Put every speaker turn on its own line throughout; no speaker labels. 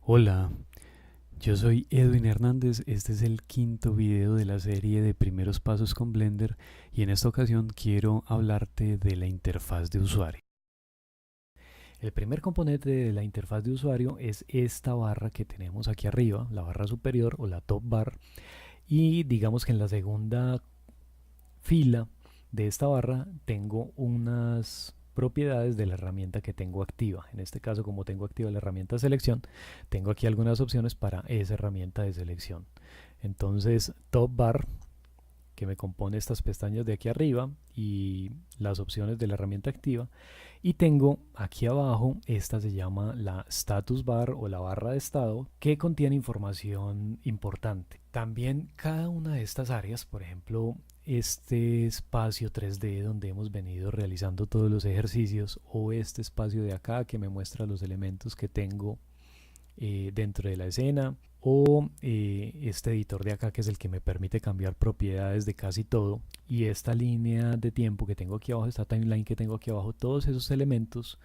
Hola, yo soy Edwin Hernández, este es el quinto video de la serie de primeros pasos con Blender y en esta ocasión quiero hablarte de la interfaz de usuario. El primer componente de la interfaz de usuario es esta barra que tenemos aquí arriba, la barra superior o la top bar, y digamos que en la segunda fila de esta barra tengo unas propiedades de la herramienta que tengo activa. En este caso, como tengo activa la herramienta selección, tengo aquí algunas opciones para esa herramienta de selección. Entonces, top bar, que me compone estas pestañas de aquí arriba y las opciones de la herramienta activa. Y tengo aquí abajo, esta se llama la status bar o la barra de estado, que contiene información importante. También cada una de estas áreas, por ejemplo, este espacio 3D donde hemos venido realizando todos los ejercicios, o este espacio de acá que me muestra los elementos que tengo dentro de la escena, o este editor de acá que es el que me permite cambiar propiedades de casi todo, y esta línea de tiempo que tengo aquí abajo, esta timeline que tengo aquí abajo, todos esos elementos,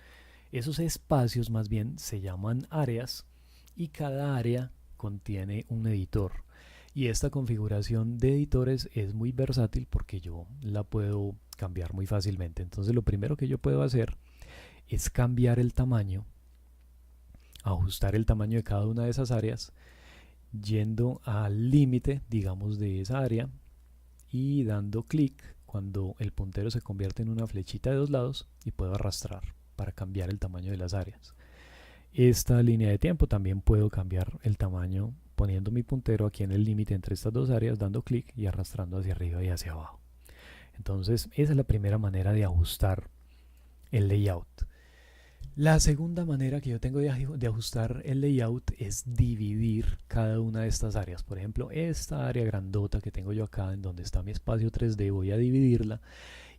esos espacios más bien se llaman áreas, y cada área contiene un editor. Y esta configuración de editores es muy versátil porque yo la puedo cambiar muy fácilmente. Entonces lo primero que yo puedo hacer es cambiar el tamaño, ajustar el tamaño de cada una de esas áreas, yendo al límite, digamos, de esa área y dando clic cuando el puntero se convierte en una flechita de dos lados y puedo arrastrar para cambiar el tamaño de las áreas. Esta línea de tiempo también puedo cambiar el tamaño poniendo mi puntero aquí en el límite entre estas dos áreas, dando clic y arrastrando hacia arriba y hacia abajo. Entonces, esa es la primera manera de ajustar el layout. La segunda manera que yo tengo de ajustar el layout es dividir cada una de estas áreas. Por ejemplo, esta área grandota que tengo yo acá en donde está mi espacio 3D, voy a dividirla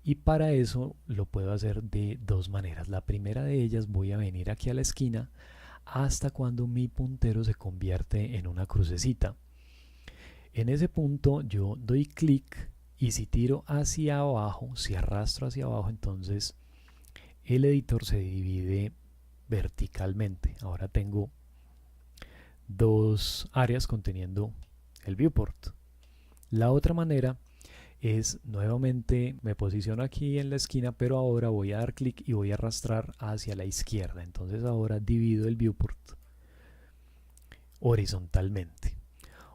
y para eso lo puedo hacer de dos maneras. La primera de ellas, voy a venir aquí a la esquina hasta cuando mi puntero se convierte en una crucecita. En ese punto yo doy clic y si tiro hacia abajo, si arrastro hacia abajo, entonces el editor se divide verticalmente. Ahora tengo dos áreas conteniendo el viewport. La otra manera es nuevamente me posiciono aquí en la esquina, pero ahora voy a dar clic y voy a arrastrar hacia la izquierda. Entonces ahora divido el viewport horizontalmente.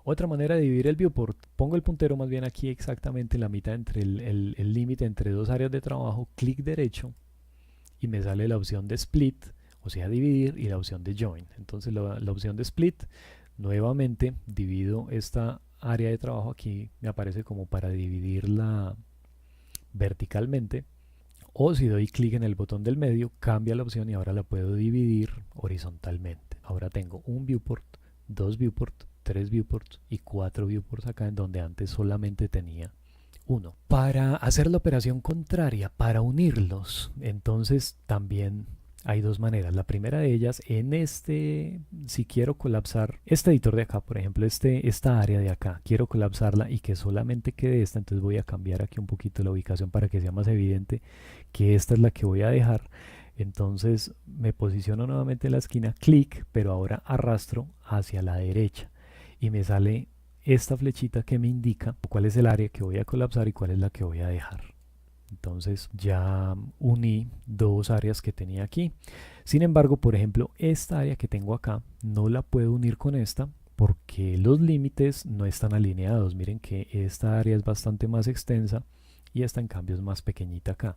Otra manera de dividir el viewport, pongo el puntero más bien aquí exactamente en la mitad entre el límite entre dos áreas de trabajo, clic derecho y me sale la opción de split, o sea dividir, y la opción de join. Entonces la opción de split, nuevamente divido esta área de trabajo aquí, me aparece como para dividirla verticalmente, o si doy clic en el botón del medio, cambia la opción y ahora la puedo dividir horizontalmente. Ahora tengo un viewport, dos viewports, tres viewports y cuatro viewports acá en donde antes solamente tenía uno. Para hacer la operación contraria, para unirlos, entonces también hay dos maneras. La primera de ellas, si quiero colapsar este editor de acá, por ejemplo, esta área de acá, quiero colapsarla y que solamente quede esta, entonces voy a cambiar aquí un poquito la ubicación para que sea más evidente que esta es la que voy a dejar. Entonces me posiciono nuevamente en la esquina, clic, pero ahora arrastro hacia la derecha y me sale esta flechita que me indica cuál es el área que voy a colapsar y cuál es la que voy a dejar. Entonces ya uní dos áreas que tenía aquí. Sin embargo, por ejemplo, esta área que tengo acá no la puedo unir con esta porque los límites no están alineados. Miren que esta área es bastante más extensa y esta en cambio es más pequeñita acá.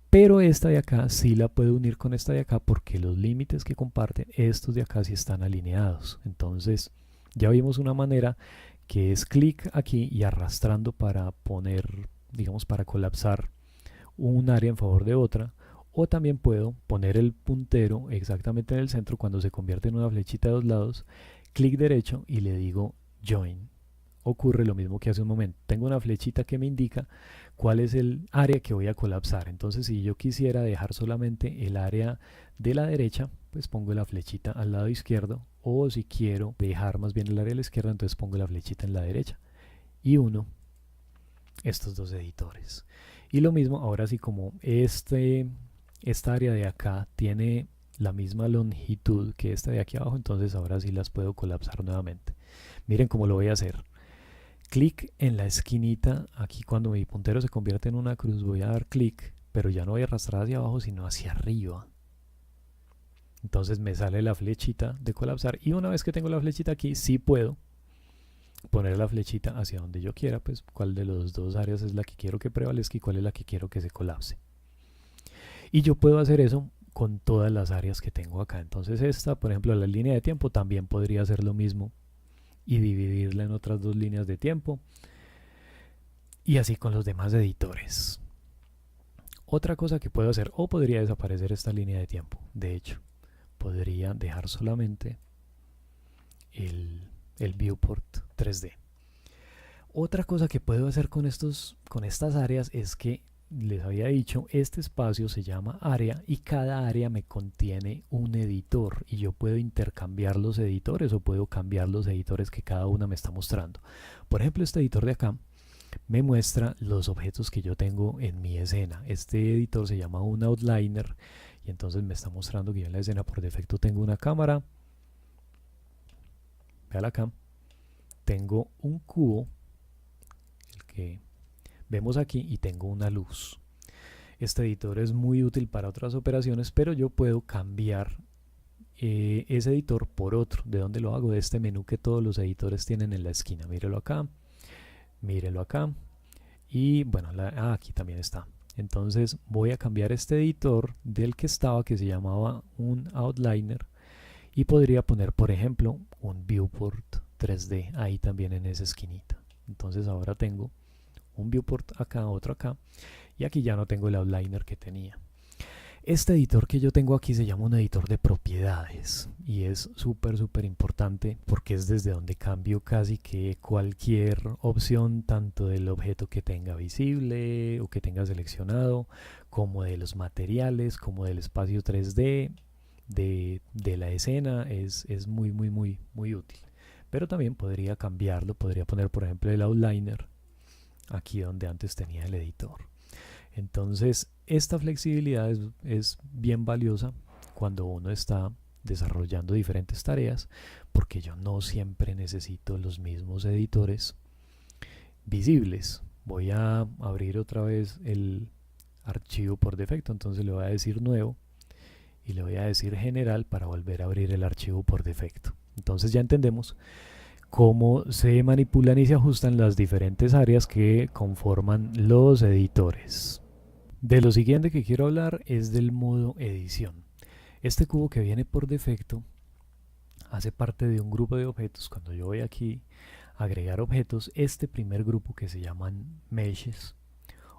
Pero esta de acá sí la puedo unir con esta de acá porque los límites que comparten estos de acá sí están alineados. Entonces ya vimos una manera que es clic aquí y arrastrando para poner, digamos, para colapsar un área en favor de otra. O también puedo poner el puntero exactamente en el centro cuando se convierte en una flechita de dos lados, clic derecho y le digo join. Ocurre lo mismo que hace un momento. Tengo una flechita que me indica cuál es el área que voy a colapsar. Entonces, si yo quisiera dejar solamente el área de la derecha, pues pongo la flechita al lado izquierdo. O si quiero dejar más bien el área de la izquierda, entonces pongo la flechita en la derecha. Y uno estos dos editores. Y lo mismo, ahora sí, como esta área de acá tiene la misma longitud que esta de aquí abajo, entonces ahora sí las puedo colapsar nuevamente. Miren cómo lo voy a hacer. Clic en la esquinita, aquí cuando mi puntero se convierte en una cruz voy a dar clic, pero ya no voy a arrastrar hacia abajo sino hacia arriba. Entonces me sale la flechita de colapsar y una vez que tengo la flechita aquí sí puedo poner la flechita hacia donde yo quiera, pues cuál de los dos áreas es la que quiero que prevalezca y cuál es la que quiero que se colapse. Y yo puedo hacer eso con todas las áreas que tengo acá. Entonces esta, por ejemplo, la línea de tiempo también podría hacer lo mismo y dividirla en otras dos líneas de tiempo. Y así con los demás editores. Otra cosa que puedo hacer, o podría desaparecer esta línea de tiempo. De hecho, podría dejar solamente el viewport 3D. Otra cosa que puedo hacer con estas áreas es que les había dicho, este espacio se llama área y cada área me contiene un editor y yo puedo intercambiar los editores o puedo cambiar los editores que cada una me está mostrando. Por ejemplo, este editor de acá me muestra los objetos que yo tengo en mi escena. Este editor se llama un outliner y entonces me está mostrando que yo en la escena por defecto tengo una cámara. Vean acá. Tengo un cubo, el que vemos aquí, y tengo una luz. Este editor es muy útil para otras operaciones, pero yo puedo cambiar ese editor por otro. ¿De dónde lo hago? De este menú que todos los editores tienen en la esquina. Mírelo acá. Mírelo acá y bueno, aquí también está. Entonces voy a cambiar este editor del que estaba, que se llamaba un outliner, y podría poner, por ejemplo, un viewport 3D ahí también en esa esquinita. Entonces ahora tengo un viewport acá, otro acá, y aquí ya no tengo el outliner que tenía. Este editor que yo tengo aquí se llama un editor de propiedades y es súper importante porque es desde donde cambio casi que cualquier opción, tanto del objeto que tenga visible o que tenga seleccionado, como de los materiales, como del espacio 3D, de la escena. Es muy útil. Pero también podría cambiarlo, podría poner por ejemplo el outliner aquí donde antes tenía el editor. Entonces esta flexibilidad es bien valiosa cuando uno está desarrollando diferentes tareas, porque yo no siempre necesito los mismos editores visibles. Voy a abrir otra vez el archivo por defecto, entonces le voy a decir nuevo y le voy a decir general para volver a abrir el archivo por defecto. Entonces ya entendemos cómo se manipulan y se ajustan las diferentes áreas que conforman los editores. De lo siguiente que quiero hablar es del modo edición. Este cubo que viene por defecto hace parte de un grupo de objetos. Cuando yo voy aquí a agregar objetos, este primer grupo que se llaman meshes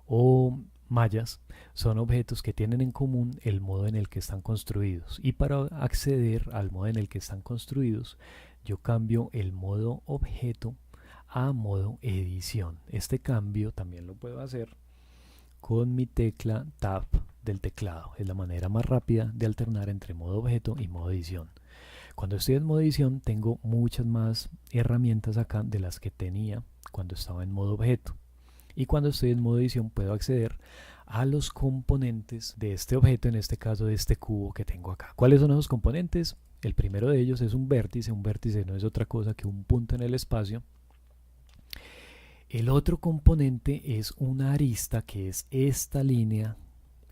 o mallas son objetos que tienen en común el modo en el que están construidos, y para acceder al modo en el que están construidos yo cambio el modo objeto a modo edición. Este cambio también lo puedo hacer con mi tecla Tab del teclado. Es la manera más rápida de alternar entre modo objeto y modo edición. Cuando estoy en modo edición tengo muchas más herramientas acá de las que tenía cuando estaba en modo objeto. Y cuando estoy en modo edición puedo acceder a los componentes de este objeto, en este caso de este cubo que tengo acá. ¿Cuáles son esos componentes? El primero de ellos es un vértice. Un vértice no es otra cosa que un punto en el espacio. El otro componente es una arista, que es esta línea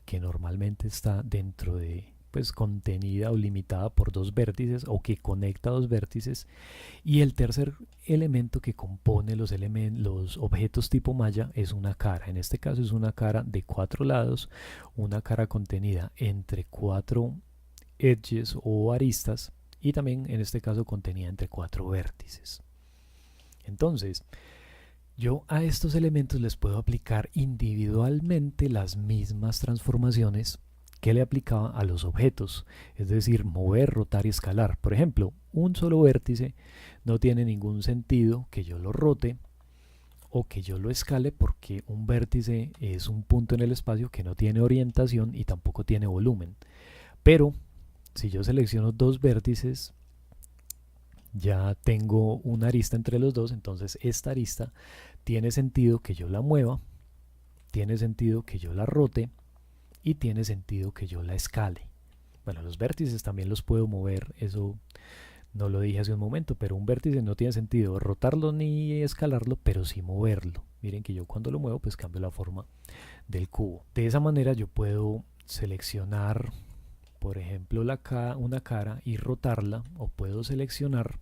que normalmente está dentro de, pues, contenida o limitada por dos vértices, o que conecta dos vértices. Y el tercer elemento que compone los objetos tipo malla es una cara. En este caso es una cara de 4 lados, una cara contenida entre 4 edges o aristas, y también en este caso contenida entre 4 vértices. Entonces yo a estos elementos les puedo aplicar individualmente las mismas transformaciones que le aplicaba a los objetos, es decir, mover, rotar y escalar. Por ejemplo, un solo vértice no tiene ningún sentido que yo lo rote o que yo lo escale, porque un vértice es un punto en el espacio que no tiene orientación y tampoco tiene volumen. Pero si yo selecciono dos vértices, ya tengo una arista entre los dos, entonces esta arista tiene sentido que yo la mueva, tiene sentido que yo la rote y tiene sentido que yo la escale.
Bueno, los vértices también los puedo mover, eso no lo dije hace un momento, pero un vértice no tiene sentido rotarlo ni escalarlo, pero sí moverlo. Miren que yo cuando lo muevo pues cambio la forma del cubo. De esa manera yo puedo seleccionar, por ejemplo, una cara y rotarla, o puedo seleccionar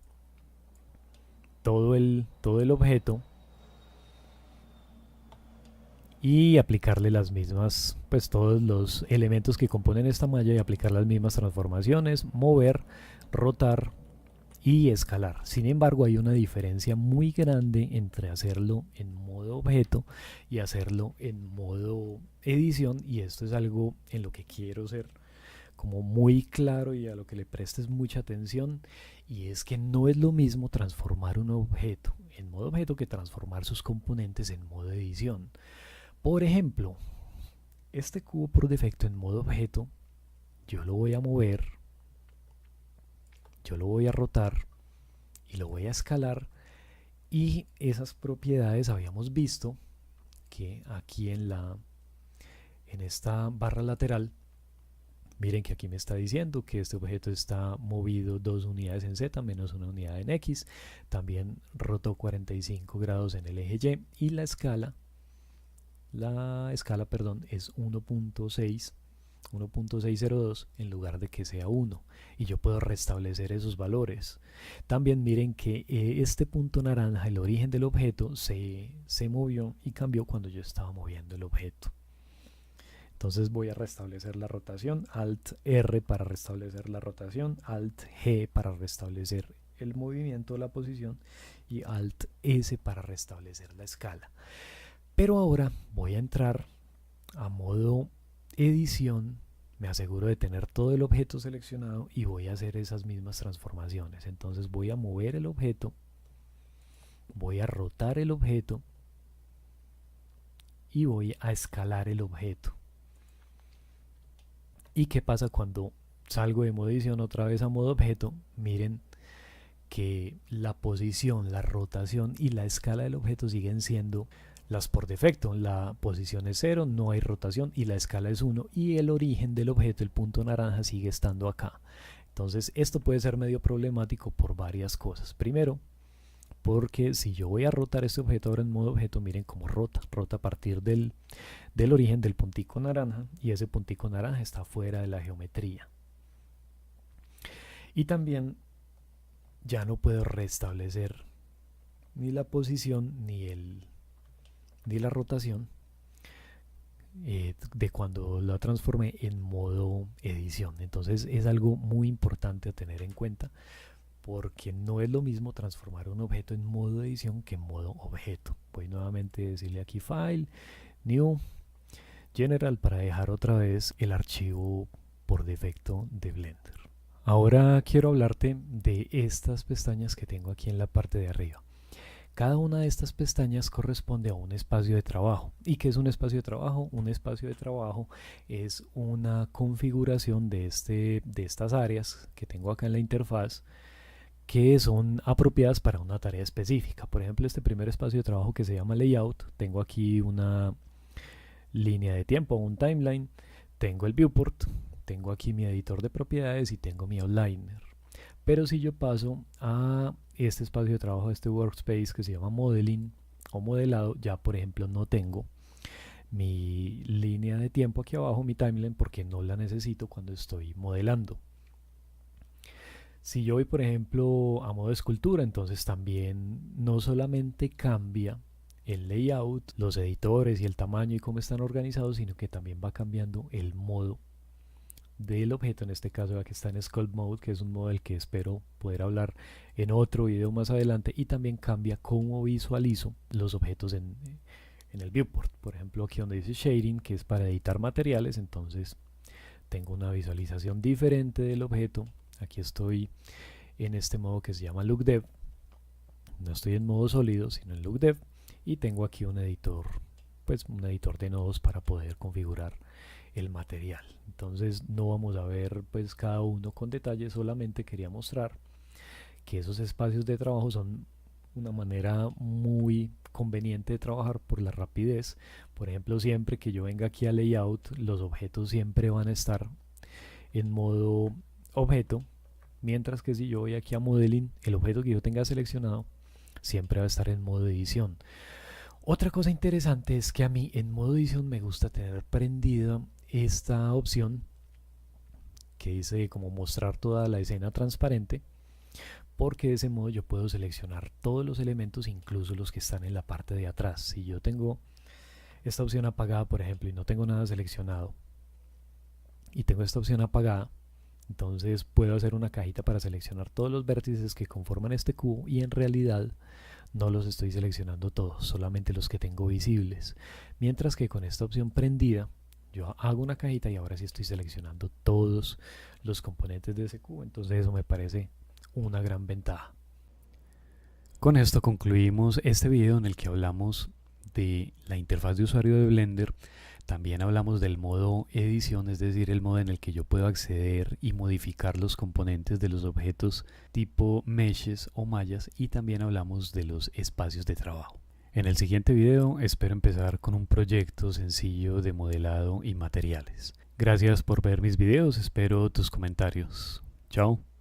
todo el objeto y aplicarle las mismas, pues todos los elementos que componen esta malla y aplicar las mismas transformaciones, mover, rotar y escalar. Sin embargo, hay una diferencia muy grande entre hacerlo en modo objeto y hacerlo en modo edición, y esto es algo en lo que quiero ser como muy claro y a lo que le prestes mucha atención, y es que no es lo mismo transformar un objeto en modo objeto que transformar sus componentes en modo edición. Por ejemplo, este cubo por defecto en modo objeto, yo lo voy a mover, yo lo voy a rotar y lo voy a escalar, y esas propiedades habíamos visto que aquí en esta barra lateral, miren que aquí me está diciendo que este objeto está movido 2 unidades en Z menos 1 unidad en X, también rotó 45 grados en el eje Y, y la escala, perdón, es 1.602 en lugar de que sea 1, y yo puedo restablecer esos valores. También miren que este punto naranja, el origen del objeto, se movió y cambió cuando yo estaba moviendo el objeto. Entonces voy a restablecer la rotación, Alt R para restablecer la rotación, Alt G para restablecer el movimiento o la posición, y Alt S para restablecer la escala. Pero ahora voy a entrar a modo edición, me aseguro de tener todo el objeto seleccionado y voy a hacer esas mismas transformaciones. Entonces voy a mover el objeto, voy a rotar el objeto y voy a escalar el objeto. ¿Y qué pasa cuando salgo de modo edición otra vez a modo objeto? Miren que la posición, la rotación y la escala del objeto siguen siendo las por defecto. La posición es 0, no hay rotación, y la escala es 1, y el origen del objeto, el punto naranja, sigue estando acá. Entonces esto puede ser medio problemático por varias cosas. Primero, porque si yo voy a rotar este objeto ahora en modo objeto, miren cómo rota a partir del origen del puntico naranja, y ese puntico naranja está fuera de la geometría. Y también ya no puedo restablecer ni la posición ni la rotación de cuando la transformé en modo edición. Entonces es algo muy importante a tener en cuenta, porque no es lo mismo transformar un objeto en modo edición que en modo objeto. Voy nuevamente a decirle aquí File, New, General, para dejar otra vez el archivo por defecto de Blender. Ahora quiero hablarte de estas pestañas que tengo aquí en la parte de arriba. Cada una de estas pestañas corresponde a un espacio de trabajo. ¿Y qué es un espacio de trabajo? Un espacio de trabajo es una configuración de estas áreas que tengo acá en la interfaz, que son apropiadas para una tarea específica. Por ejemplo, este primer espacio de trabajo que se llama Layout, tengo aquí una línea de tiempo, un timeline, tengo el viewport, tengo aquí mi editor de propiedades y tengo mi outliner. Pero si yo paso a este espacio de trabajo, este workspace que se llama modeling o modelado, ya por ejemplo no tengo mi línea de tiempo aquí abajo, mi timeline, porque no la necesito cuando estoy modelando. Si yo voy por ejemplo a modo escultura, entonces también no solamente cambia el layout, los editores y el tamaño y cómo están organizados, sino que también va cambiando el modo del objeto. En este caso aquí está en Sculpt Mode, que es un modo del que espero poder hablar en otro video más adelante, y también cambia cómo visualizo los objetos en el viewport. Por ejemplo, aquí donde dice Shading, que es para editar materiales, entonces tengo una visualización diferente del objeto. Aquí estoy en este modo que se llama Look Dev, no estoy en modo sólido sino en Look Dev, y tengo aquí un editor, pues un editor de nodos para poder configurar el material. Entonces no vamos a ver pues cada uno con detalle, solamente quería mostrar que esos espacios de trabajo son una manera muy conveniente de trabajar por la rapidez. Por ejemplo, siempre que yo venga aquí a layout, los objetos siempre van a estar en modo objeto, mientras que si yo voy aquí a Modeling, el objeto que yo tenga seleccionado siempre va a estar en modo edición. Otra cosa interesante es que a mí en modo edición me gusta tener prendida esta opción que dice como mostrar toda la escena transparente, porque de ese modo yo puedo seleccionar todos los elementos, incluso los que están en la parte de atrás. Si yo tengo esta opción apagada, por ejemplo, y no tengo nada seleccionado, y tengo esta opción apagada, entonces puedo hacer una cajita para seleccionar todos los vértices que conforman este cubo, y en realidad no los estoy seleccionando todos, solamente los que tengo visibles. Mientras que con esta opción prendida, yo hago una cajita y ahora sí estoy seleccionando todos los componentes de ese cubo. Entonces eso me parece una gran ventaja.
Con esto concluimos este video en el que hablamos de la interfaz de usuario de Blender. También hablamos del modo edición, es decir, el modo en el que yo puedo acceder y modificar los componentes de los objetos tipo meshes o mallas, y también hablamos de los espacios de trabajo. En el siguiente video espero empezar con un proyecto sencillo de modelado y materiales. Gracias por ver mis videos, espero tus comentarios. Chao.